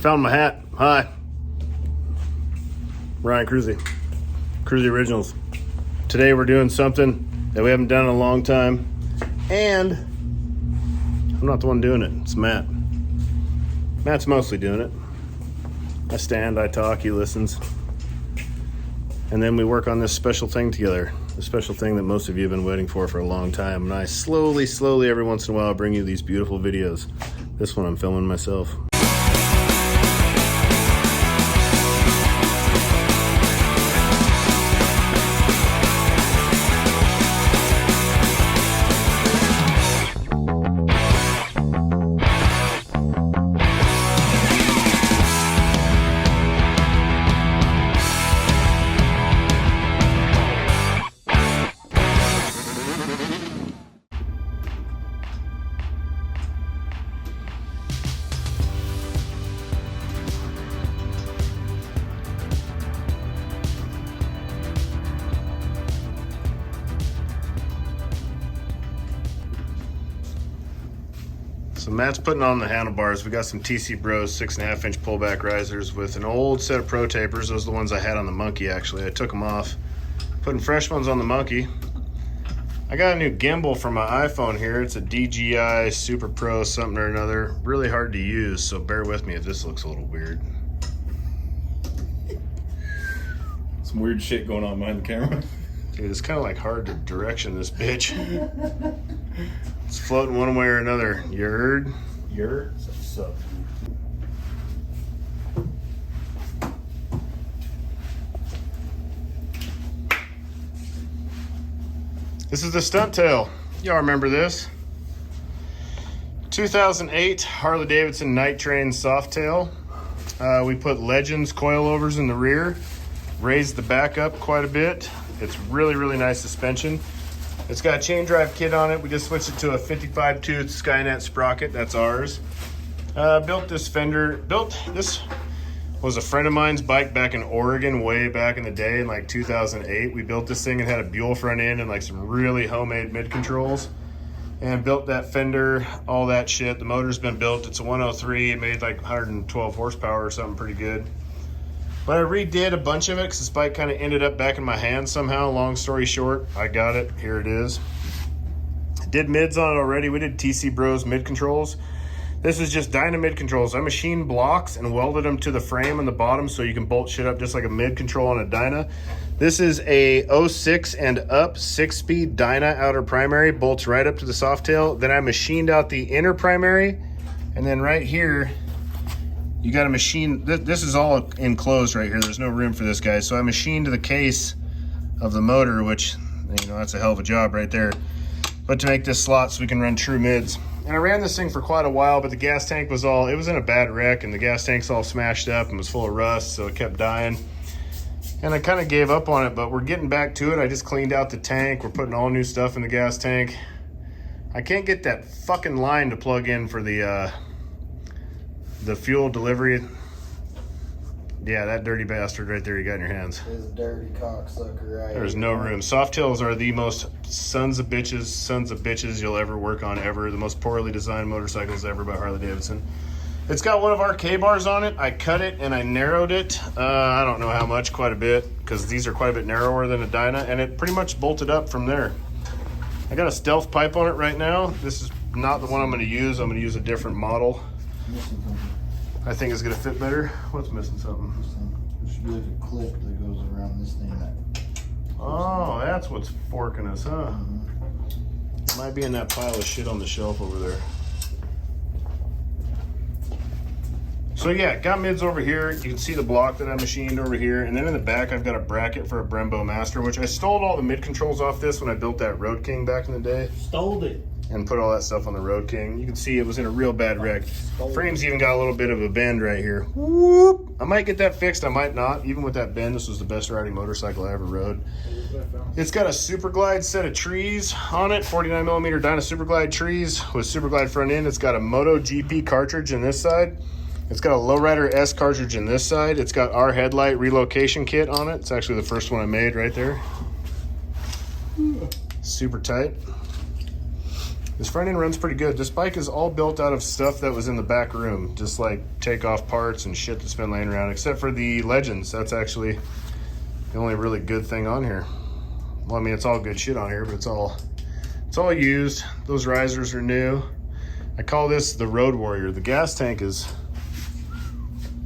Found my hat. Hi. Ryan KRUESI. KRUESI Originals. Today we're doing something that we haven't done in a long time. And I'm not the one doing it. It's Matt. Matt's mostly doing it. I stand, I talk, he listens. And then we work on this special thing together. The special thing that most of you have been waiting for a long time. And I slowly, every once in a while, bring you these beautiful videos. This one I'm filming myself. So Matt's putting on the handlebars. We got some TC Bros 6.5-inch pullback risers with an old set of Pro Tapers. Those are the ones I had on the Monkey, actually. I took them off, putting fresh ones on the Monkey. I got a new gimbal for my iPhone here. It's a DJI Super Pro something or another. Really hard to use, so bear with me if this looks a little weird. Some weird shit going on behind the camera. Dude, it's kind of like hard to direction this bitch. It's floating one way or another. You heard? You heard? What's up? This is the Stuntail. Y'all remember this? 2008 Harley Davidson Night Train Softail. We put Legends coilovers in the rear, raised the back up quite a bit. It's really this suspension. It's got a chain drive kit on it. We just switched it to a 55 tooth Skynet sprocket. That's ours. Built this fender. This was a friend of mine's bike back in Oregon way back in the day in like 2008. We built this thing and had a Buell front end and like some really homemade mid controls. And built that fender, all that shit. The motor's been built. It's a 103. It made like 112 horsepower or something pretty good. But I redid a bunch of it because this bike kind of ended up back in my hands somehow. Long story short, I got it. Here it is. I did mids on it already. We did TC Bros mid controls. This is just Dyna mid controls. I machined blocks and welded them to the frame on the bottom so you can bolt shit up just like a mid control on a Dyna. This is a 06 and up 6-speed Dyna outer primary. Bolts right up to the Softail. Then I machined out the inner primary. And then right here, you got to machine, this is all enclosed right here. There's no room for this guy. So I machined the case of the motor, which, you know, that's a hell of a job right there. But to make this slot so we can run true mids. And I ran this thing for quite a while, but the gas tank was it was in a bad wreck and the gas tank's all smashed up and was full of rust, so it kept dying. And I kind of gave up on it, but we're getting back to it. I just cleaned out the tank. We're putting all new stuff in the gas tank. I can't get that fucking line to plug in for the fuel delivery. Yeah, that dirty bastard right there you got in your hands. This dirty cocksucker right There's here. no room. Softails are the most sons of bitches you'll ever work on ever. The most poorly designed motorcycles ever by Harley Davidson. It's got one of our K-bars on it. I cut it and I narrowed it. I don't know how much, quite a bit, because these are quite a bit narrower than a Dyna, and it pretty much bolted up from there. I got a stealth pipe on it right now. This is not the one I'm going to use. I'm going to use a different model. I think it's gonna fit better. What's missing something? There should be like a clip that goes around this thing. Oh, that's what's forking us, huh? It might be in that pile of shit on the shelf over there. So yeah, got mids over here. You can see the block that I machined over here. And then in the back, I've got a bracket for a Brembo Master, which I stole all the mid controls off this when I built that Road King back in the day. Stole it. And put all that stuff on the Road King. You can see it was in a real bad wreck. Frame's even got a little bit of a bend right here. Whoop! I might get that fixed, I might not. Even with that bend, this was the best riding motorcycle I ever rode. It's got a Super Glide set of trees on it, 49mm Dyna Super Glide trees with Super Glide front end. It's got a Moto GP cartridge in this side. It's got a Lowrider S cartridge in this side. It's got our headlight relocation kit on it. It's actually the first one I made right there. Super tight. This front end runs pretty good. This bike is all built out of stuff that was in the back room, just like takeoff parts and shit that's been laying around, except for the Legends. That's actually the only really good thing on here. Well, I mean, it's all good shit on here, but it's all used. Those risers are new. I call this the Road Warrior. The gas tank is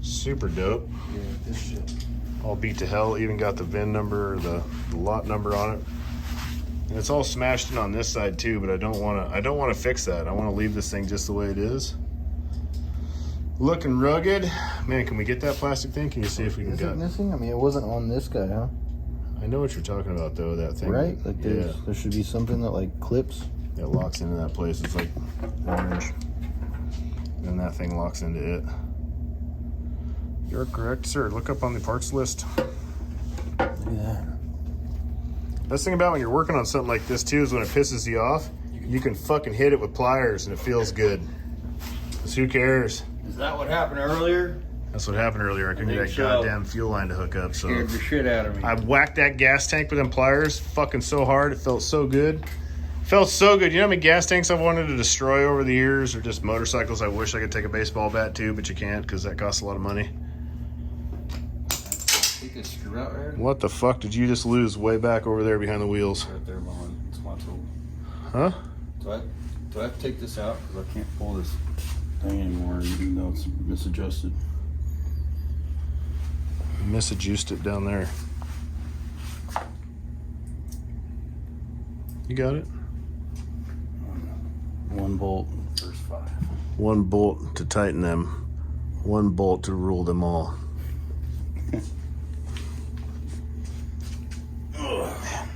super dope. Yeah, this shit. All beat to hell. Even got the VIN number, or the lot number on it. And it's all smashed in on this side too, but I don't want to fix that. I want to leave this thing just the way it is. Looking rugged. Man, can we get that plastic thing? Can you see if we can Is get it missing? I mean, it wasn't on this guy, huh? I know what you're talking about though, that thing. Right? Like there should be something that like clips. It locks into that place. It's like orange. And that thing locks into it. You're correct, sir. Look up on the parts list. Look at that. Best thing about when you're working on something like this too is when it pisses you off, you can fucking hit it with pliers and it feels good. Because who cares? Is that what happened earlier? That's what happened earlier. I couldn't get that think so. goddamn fuel line to hook up. So Scared the shit out of me. I whacked that gas tank with them pliers fucking so hard. It felt so good. Felt so good. You know how many gas tanks I've wanted to destroy over the years, or just motorcycles I wish I could take a baseball bat to, but you can't because that costs a lot of money. Take this screw out right? What the fuck did you just lose way back over there behind the wheels? Right there behind. It's my tool. Huh? Do I have to take this out? Because I can't pull this thing anymore even though it's misadjusted. Misadjusted it down there. You got it? One bolt, first 5. One bolt to tighten them. One bolt to rule them all.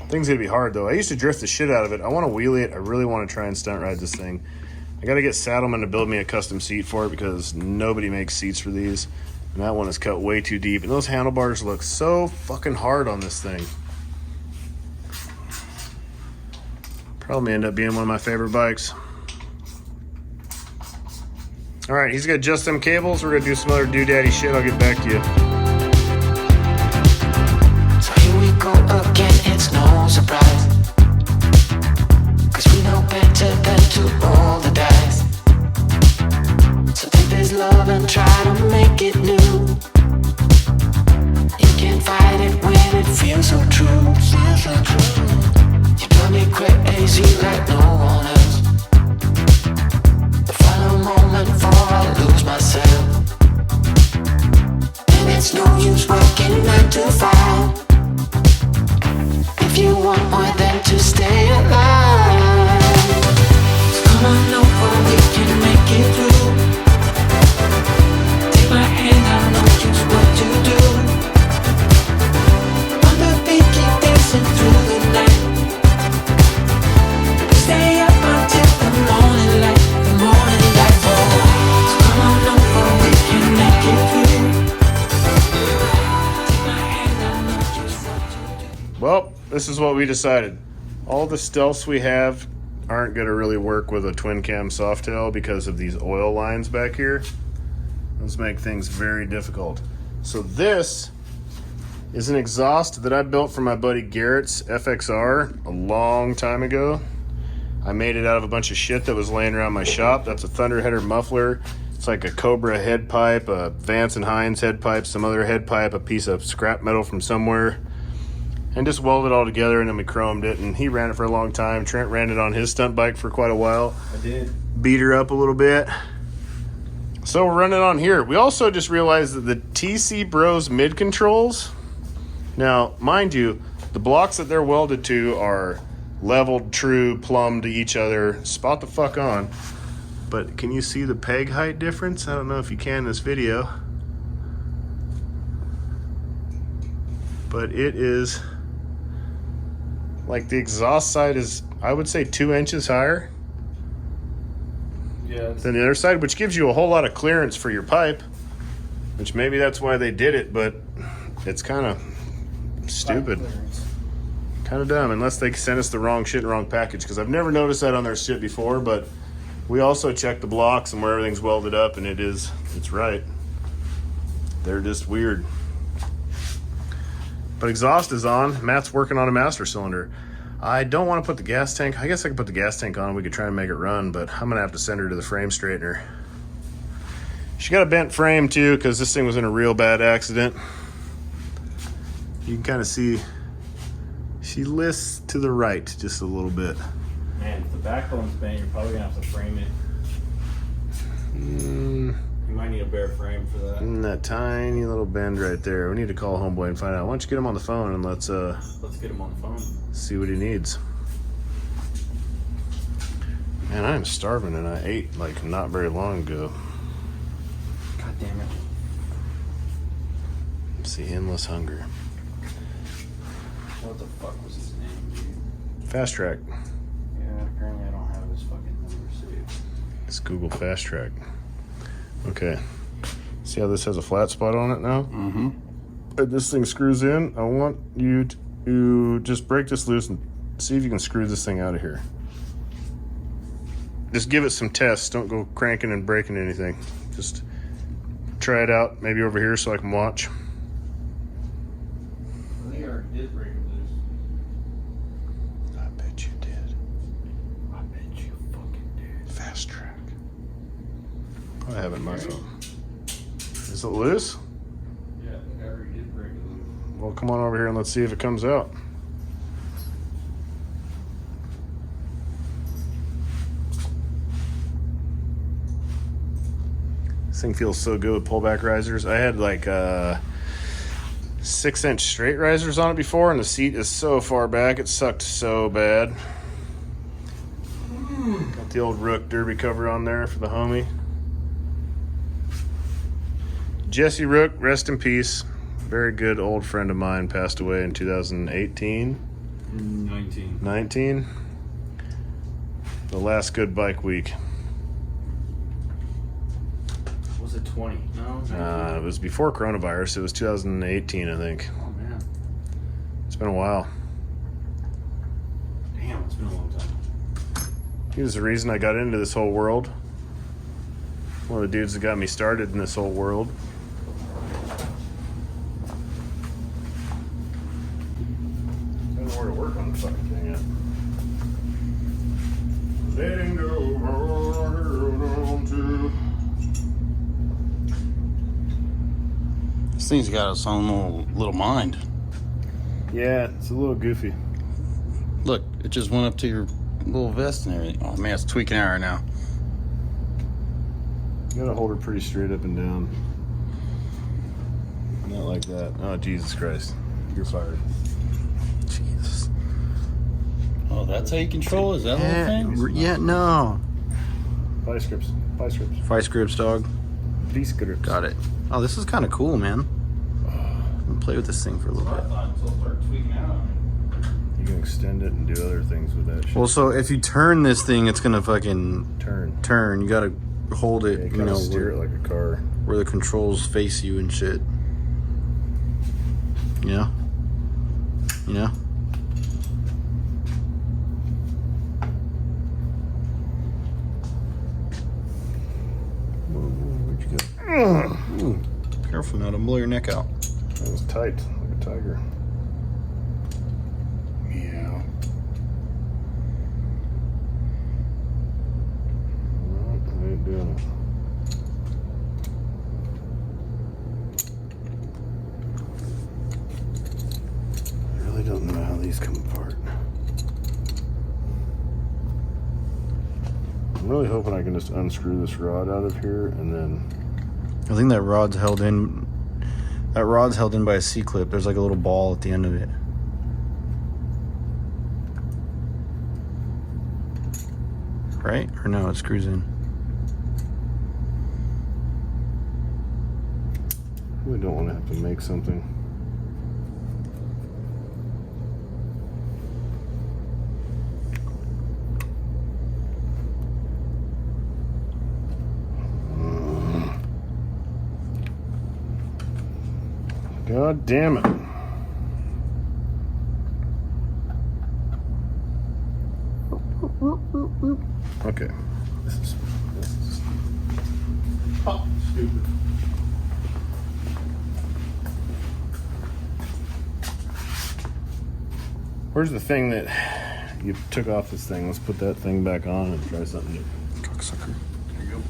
Thing's gonna be hard though. I used to drift the shit out of it. I want to wheelie it. I really want to try and stunt ride this thing. I got to get Saddleman to build me a custom seat for it because nobody makes seats for these. And that one is cut way too deep. And those handlebars look so fucking hard on this thing. Probably end up being one of my favorite bikes. All right, he's got just them cables. We're gonna do some other doodaddy shit. I'll get back to you. So here we go again, it's no surprise, 'cause we know better than to roll the dice. So take this love and try to make it new. You can't fight it when it feels so true. You drive me crazy like no one else. The final moment before I lose myself. And it's no use working 9 to 5 if you want more than to stay alive. So come on over, we can make it through. Take my hand, I know just what to do. On the beat, keep dancing through the night. We stay up until the morning light, the morning light. Oh, so come on over, we can make it through. Take my hand, I know just what to do. Well, this is what we decided. All the stealths we have aren't going to really work with a twin cam softail because of these oil lines back here. Those make things very difficult. So this is an exhaust that I built for my buddy Garrett's FXR a long time ago. I made it out of a bunch of shit that was laying around my shop. That's a Thunderheader muffler. It's like a Cobra head pipe, a Vance and Hines head pipe, some other head pipe, a piece of scrap metal from somewhere. And just welded it all together, and then we chromed it, and he ran it for a long time. Trent ran it on his stunt bike for quite a while. I did. Beat her up a little bit. So we're running on here. We also just realized that the TC Bros mid controls, now mind you, the blocks that they're welded to are leveled, true, plumbed to each other, spot the fuck on. But can you see the peg height difference? I don't know if you can in this video. But it is, like the exhaust side is, I would say 2 inches higher than the other side, which gives you a whole lot of clearance for your pipe, which maybe that's why they did it, but it's kind of stupid. Kind of dumb, unless they sent us the wrong shit and wrong package, because I've never noticed that on their shit before, but we also checked the blocks and where everything's welded up, and it's right. They're just weird. But exhaust is on. Matt's working on a master cylinder. I don't want to put the gas tank. I guess I could put the gas tank on and we could try and make it run, but I'm gonna have to send her to the frame straightener. She got a bent frame too, because this thing was in a real bad accident. You can kind of see she lists to the right just a little bit. Man, if the backbone's bent, you're probably gonna have to frame it. You might need a bare frame for that. And that tiny little bend right there. We need to call homeboy and find out. Why don't you get him on the phone and let's get him on the phone. see what he needs. Man, I'm starving and I ate like not very long ago. God damn it. Let's see, endless hunger. What the fuck was his name, dude? Fast Track. Yeah, apparently I don't have his fucking number saved. It's Google Fast Track. Okay. See how this has a flat spot on it now? Mm-hmm. This thing screws in. I want you to just break this loose and see if you can screw this thing out of here. Just give it some tests. Don't go cranking and breaking anything. Just try it out, maybe over here so I can watch. I think I already did break it loose. I bet you did. I bet you fucking did. Fast Track. I have it in my phone. Is it loose? Yeah, I think I already did break it loose. Well, come on over here and let's see if it comes out. This thing feels so good with pullback risers. I had like 6-inch straight risers on it before, and the seat is so far back, it sucked so bad. Got the old Rook derby cover on there for the homie. Jesse Rook, rest in peace. Very good old friend of mine, passed away in 2018. 19. The last good bike week. Was it 20? No. It was before coronavirus. It was 2018, I think. Oh man. It's been a while. Damn, it's been a long time. He was the reason I got into this whole world. One of the dudes that got me started in this whole world. I don't know where to work on the fucking thing yet. Letting go, hold on to. This thing's got its own little mind. Yeah, it's a little goofy. Look, it just went up to your little vest and everything. Oh man, it's tweaking out right now. You gotta hold her pretty straight up and down. Not like that. Oh, Jesus Christ. You're fired. Jesus. Oh, that's how you control it? Is that the whole thing? Yeah, no. Vice grips. Vice grips. Vice grips, dog. Vice grips. Got it. Oh, this is kind of cool, man. I'm gonna play with this thing for a little I bit. thought until it started tweaking out. You can extend it and do other things with that shit. Well, so if you turn this thing, it's gonna fucking Turn. You gotta hold it, Yeah, you you kind know, of steer it like a car. where the controls face you and shit. You know? You know? Where'd you go? Ooh, careful now, don't blow your neck out. That was tight, like a tiger. Yeah. Well, I ain't doing it. I really don't know how these come apart. I'm really hoping I can just unscrew this rod out of here and then... I think that rod's held in. That rod's held in by a C-clip. There's like a little ball at the end of it. Right? Or no, it screws in. I really don't want to have to make something. God damn it. Okay. This is stupid. Where's the thing that you took off this thing. Let's put that thing back on and try something new. Cocksucker. There you go.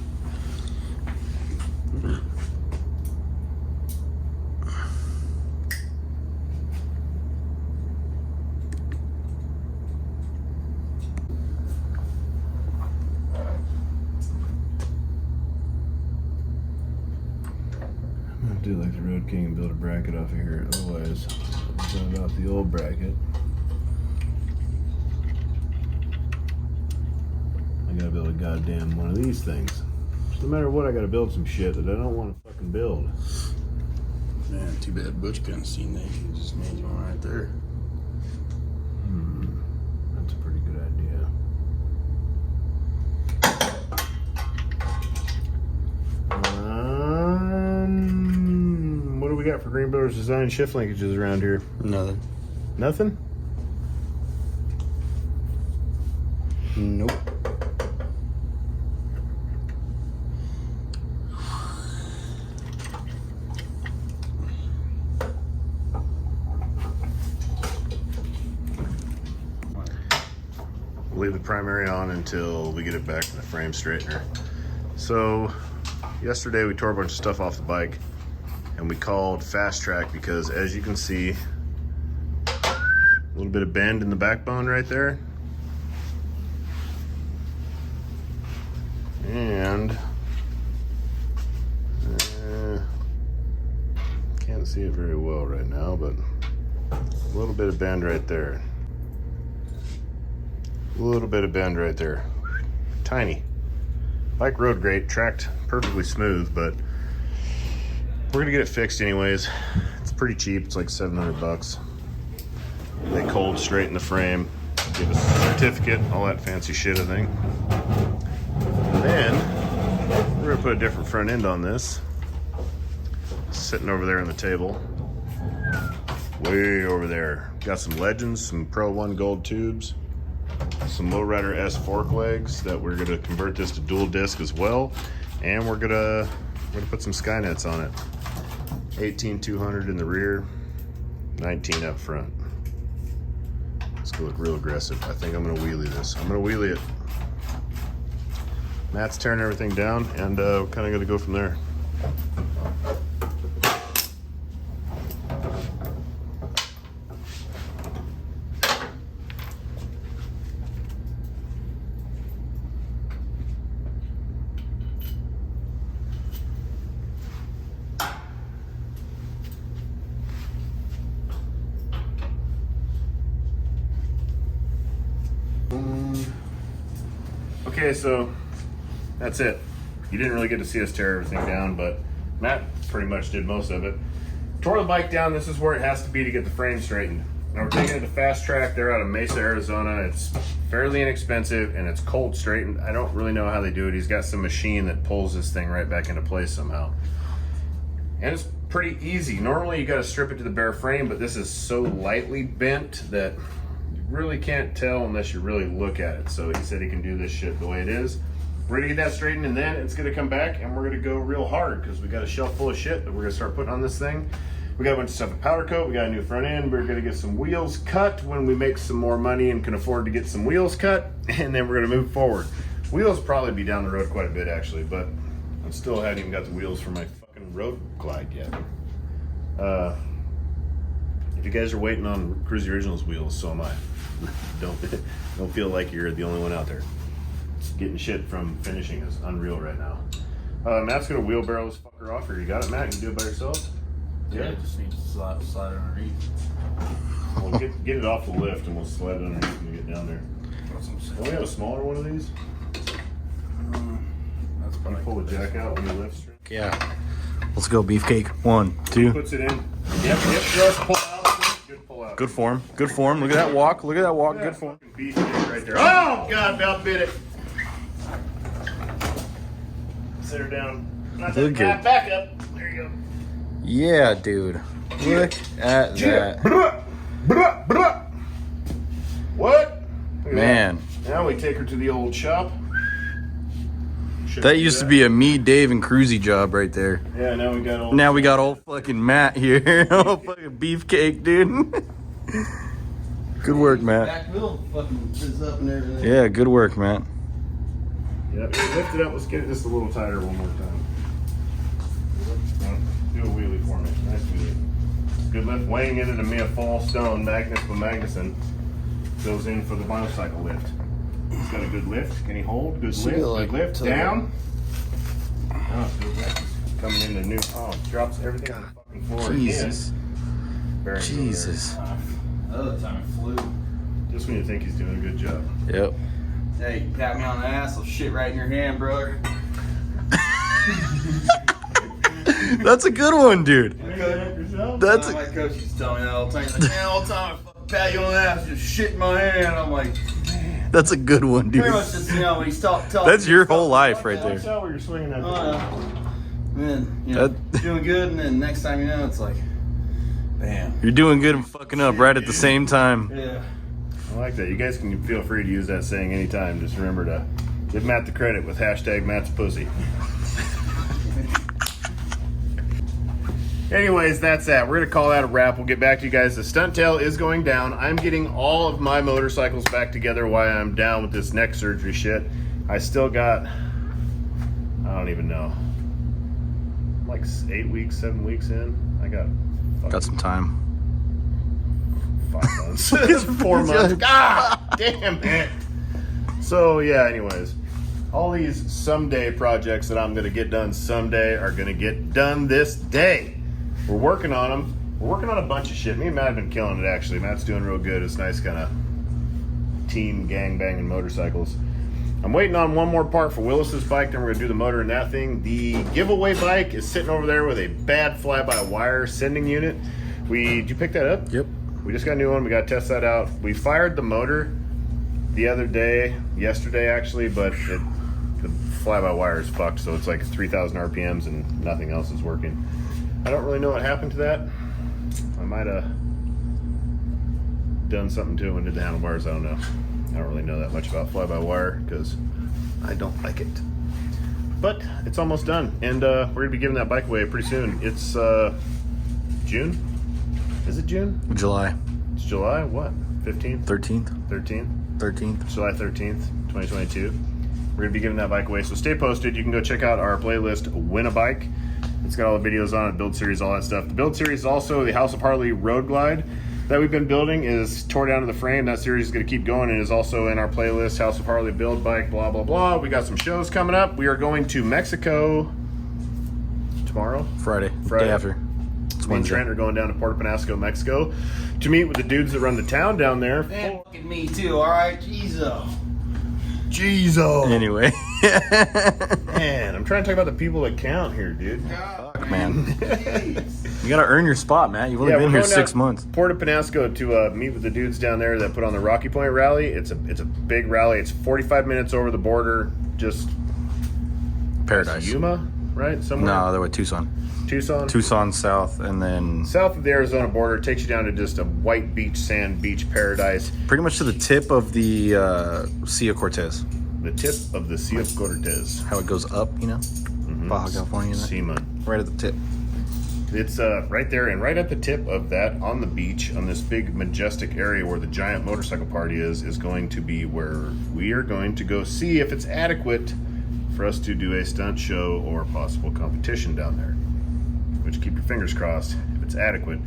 I'm gonna do like the Road King and build a bracket off of here. Otherwise, I'll build off the old bracket. I gotta build a goddamn one of these things. No matter what, I gotta build some shit that I don't want to fucking build. Man, too bad Butch couldn't see that. He just made you one right there. That's a pretty good idea. What do we got for Green Builders Design shift linkages around here? Nothing. Nothing? Nope. Leave the primary on until we get it back in the frame straightener. So yesterday we tore a bunch of stuff off the bike and we called Fast Track because, as you can see, a little bit of bend in the backbone right there, and can't see it very well right now, but a little bit of bend right there. A little bit of bend right there. Tiny. Bike rode great, tracked perfectly smooth, but we're gonna get it fixed anyways. It's pretty cheap, it's like 700 bucks. They cold straighten the frame, give us a certificate, all that fancy shit, I think. And then we're gonna put a different front end on this. Sitting over there on the table. Way over there. Got some Legends, some Pro 1 gold tubes. Some Lowrider S fork legs that we're gonna convert this to dual disc as well, and we're gonna put some Skynets on it. 18-200 in the rear, 19 up front. It's gonna look real aggressive. I think I'm gonna wheelie this. I'm gonna wheelie it. Matt's tearing everything down, and we're kind of gonna go from there. Okay, so that's it. You didn't really get to see us tear everything down, but Matt pretty much did most of it. Tore the bike down. This is where it has to be to get the frame straightened. Now we're taking it to Fast Track. They're out of Mesa, Arizona. It's fairly inexpensive and it's cold straightened. I don't really know how they do it. He's got some machine that pulls this thing right back into place somehow. And it's pretty easy. Normally you got to strip it to the bare frame, but this is so lightly bent that you really can't tell unless you really look at it. So he said he can do this shit the way it is. We're gonna get that straightened, and then it's gonna come back and we're gonna go real hard because we got a shelf full of shit that we're gonna start putting on this thing. We got a bunch of stuff at powder coat. We got a new front end. We're gonna get some wheels cut when we make some more money and can afford to get some wheels cut, and then we're gonna move forward. Wheels probably be down the road quite a bit actually, but I still haven't even got the wheels for my fucking road glide yet. If you guys are waiting on KRUESI Originals wheels, so am I. Don't feel like you're the only one out there. Getting shit from finishing is unreal right now. Matt's gonna wheelbarrow this fucker off. Or you got it, Matt? You can do it by yourself? Yeah, it just needs to slide underneath. Well, get it off the lift and we'll slide it underneath when we get down there. That's what I'm saying. Don't we have a smaller one of these? That's Can you pull the jack out when you lift straight? Yeah. Let's go, beefcake. 1, 2. Puts it in. Yep, just pull out. Good pull out. Good form. Good form. Look at that walk. Look at that walk. Good form. Beef right there. Oh, God, about bit it. Sit her down. Not that Look bad. good. Back up. There you go. Yeah, dude. Look at that. What? Look at Man. that. Now we take her to the old shop. That used to be a me, Dave, and KRUESI job right there. Yeah, Now we got old fucking Matt here. Old fucking beefcake, dude. Good work, Matt. Back wheel fucking is up and everything. Yeah, good work, Matt. Yep, lift it up. Let's get it just a little tighter one more time. Do a wheelie for me. Nice wheelie. Good lift. Weighing it at a mere full stone. Magnus by Magnuson goes in for the motorcycle lift. He's got a good lift. Can he hold? Good lift. Good lift. Down. Oh, good lift. Coming into new. Oh, drops everything on the fucking floor. Jesus. Again. Jesus. Another time it flew. Just when you think he's doing a good job. Yep. Hey, you pat me on the ass, I'll shit right in your hand, brother. That's a good one, dude. That's My coach used to tell me that all the time. He's like, man, all the time I fucking pat you on the ass, just shit in my hand. I'm like, man. That's a good one, dude. Pretty much just, you know, when he's talking. That's your whole life right Watch there. out where you're swinging that. Man, you know, doing good, and then next time you know, it's like, bam. You're doing good and fucking up right at the same time. Yeah. I like that. You guys can feel free to use that saying anytime. Just remember to give Matt the credit with hashtag Matt's pussy. Anyways, that's that. We're going to call that a wrap. We'll get back to you guys. The stuntail is going down. I'm getting all of my motorcycles back together while I'm down with this neck surgery shit. I still got, I don't even know, like 8 weeks, 7 weeks in. I got some time. 5 months. 4 months. God damn it. So yeah, anyways, all these someday projects that I'm going to get done someday are going to get done this day. We're working on them. We're working on a bunch of shit. Me and Matt have been killing it, actually. Matt's doing real good. It's nice kind of team gang banging motorcycles. I'm waiting on one more part for Willis's bike, then we're going to do the motor in that thing. The giveaway bike is sitting over there with a bad fly-by-wire sending unit. Did you pick that up? Yep. We just got a new one. We got to test that out. We fired the motor the other day, yesterday actually, but the fly-by-wire is fucked, so it's like 3,000 RPMs and nothing else is working. I don't really know what happened to that. I might have done something to it when I did the handlebars. I don't know. I don't really know that much about fly-by-wire because I don't like it. But it's almost done, and we're going to be giving that bike away pretty soon. It's June? Is it June? July. It's July, what? 15th? 13th. 13th? 13th. July 13th, 2022. We're going to be giving that bike away, so stay posted. You can go check out our playlist, Win a Bike. It's got all the videos on it, build series, all that stuff. The build series is also the House of Harley Road Glide that we've been building is tore down to the frame. That series is going to keep going and is also in our playlist, House of Harley Build Bike, blah, blah, blah. We got some shows coming up. We are going to Mexico tomorrow? Friday. Day after. It's Me and Wednesday. Trent are going down to Puerto Penasco, Mexico to meet with the dudes that run the town down there. And fucking me too, alright? Jesus. Anyway. Man, I'm trying to talk about the people that count here, dude. Fuck, man. You gotta earn your spot, Matt. You've only been we're here going 6 down months. Puerto Penasco to meet with the dudes down there that put on the Rocky Point rally. It's a big rally. It's 45 minutes over the border, just Paradise. Yuma, right? Somewhere. No, they're with Tucson. Tucson south, and then south of the Arizona border. Takes you down to just a white beach, sand beach paradise. pretty much to the tip of the Sea of Cortez. The tip of the Sea of Cortez. How it goes up, you know? Baja California. and that. Seaman. Right at the tip. It's right there, and right at the tip of that, on the beach, on this big majestic area where the giant motorcycle party is going to be where we are going to go see if it's adequate for us to do a stunt show or possible competition down there. Which, keep your fingers crossed, if it's adequate.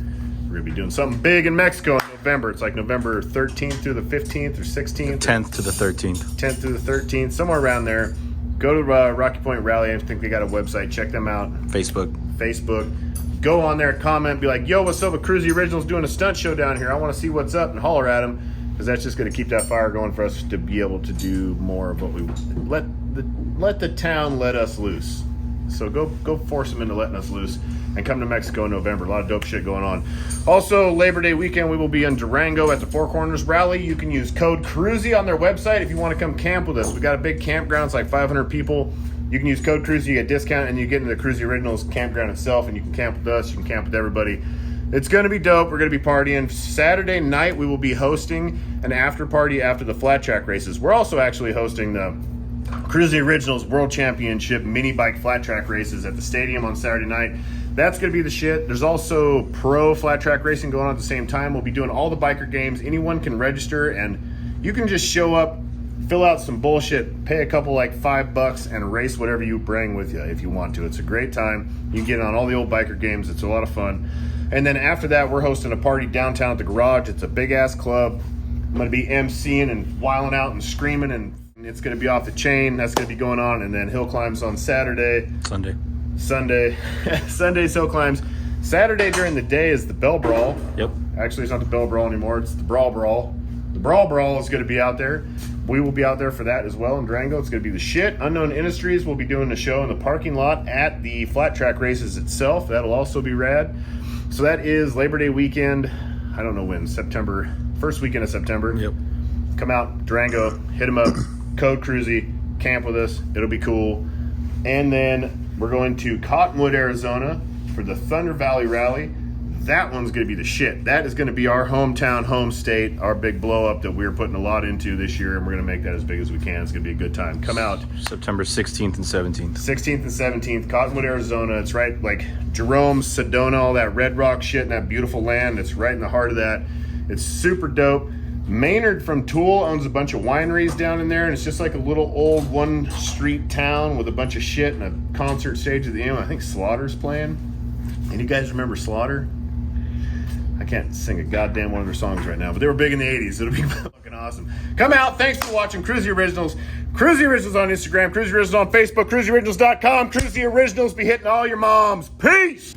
We're going to be doing something big in Mexico in November. It's like November 13th through the 15th or 16th. 10th to the 13th. 10th through the 13th, somewhere around there. Go to Rocky Point Rally. I think they got a website. Check them out. Facebook. Go on there, comment, be like, yo, what's up with KRUESI Originals doing a stunt show down here? I want to see what's up, and holler at them, because that's just going to keep that fire going for us to be able to do more of what we let the town let us loose. So go force them into letting us loose and come to Mexico in November. A lot of dope shit going on. Also, Labor Day weekend, we will be in Durango at the Four Corners Rally. You can use code KRUESI on their website if you want to come camp with us. We got a big campground. It's like 500 people. You can use code KRUESI, you get a discount, and you get into the KRUESI Originals campground itself, and you can camp with us. You can camp with everybody. It's going to be dope. We're going to be partying. Saturday night, we will be hosting an after party after the flat track races. We're also actually hosting the KRUESI Originals World Championship mini bike flat track races at the stadium on Saturday night. That's going to be the shit. There's also pro flat track racing going on at the same time. We'll be doing all the biker games. Anyone can register, and you can just show up, fill out some bullshit, pay a couple like $5 and race whatever you bring with you if you want to. It's a great time. You can get on all the old biker games. It's a lot of fun. And then after that, we're hosting a party downtown at the garage. It's a big ass club. I'm going to be emceeing and wilding out and screaming, and it's going to be off the chain. That's going to be going on. And then hill climbs on Sunday, Sunday's hill climbs. Saturday during the day is the Bell Brawl. Yep. Actually, it's not the Bell Brawl anymore. It's the Brawl Brawl. The Brawl Brawl is going to be out there. We will be out there for that as well in Durango. It's going to be the shit. Unknown Industries will be doing the show in the parking lot at the flat track races itself. That'll also be rad. So that is Labor Day weekend. I don't know when. September. First weekend of September. Yep. Come out, Durango, hit them up, code KRUESI, camp with us. It'll be cool. And then we're going to Cottonwood, Arizona for the Thunder Valley Rally. That one's going to be the shit. That is going to be our hometown, home state, our big blow up that we're putting a lot into this year, and we're going to make that as big as we can. It's going to be a good time. Come out. September 16th and 17th. 16th and 17th, Cottonwood, Arizona. It's right like Jerome, Sedona, all that red rock shit and that beautiful land. It's right in the heart of that. It's super dope. Maynard from Tool owns a bunch of wineries down in there, and it's just like a little old one street town with a bunch of shit and a concert stage at the end. I think Slaughter's playing. And you guys remember Slaughter? I can't sing a goddamn one of their songs right now, but they were big in the 80s. It'll be fucking awesome. Come out. Thanks for watching KRUESI Originals. KRUESI Originals on Instagram, KRUESI Originals on Facebook, KRUESIOriginals.com. KRUESI Originals be hitting all your moms. Peace!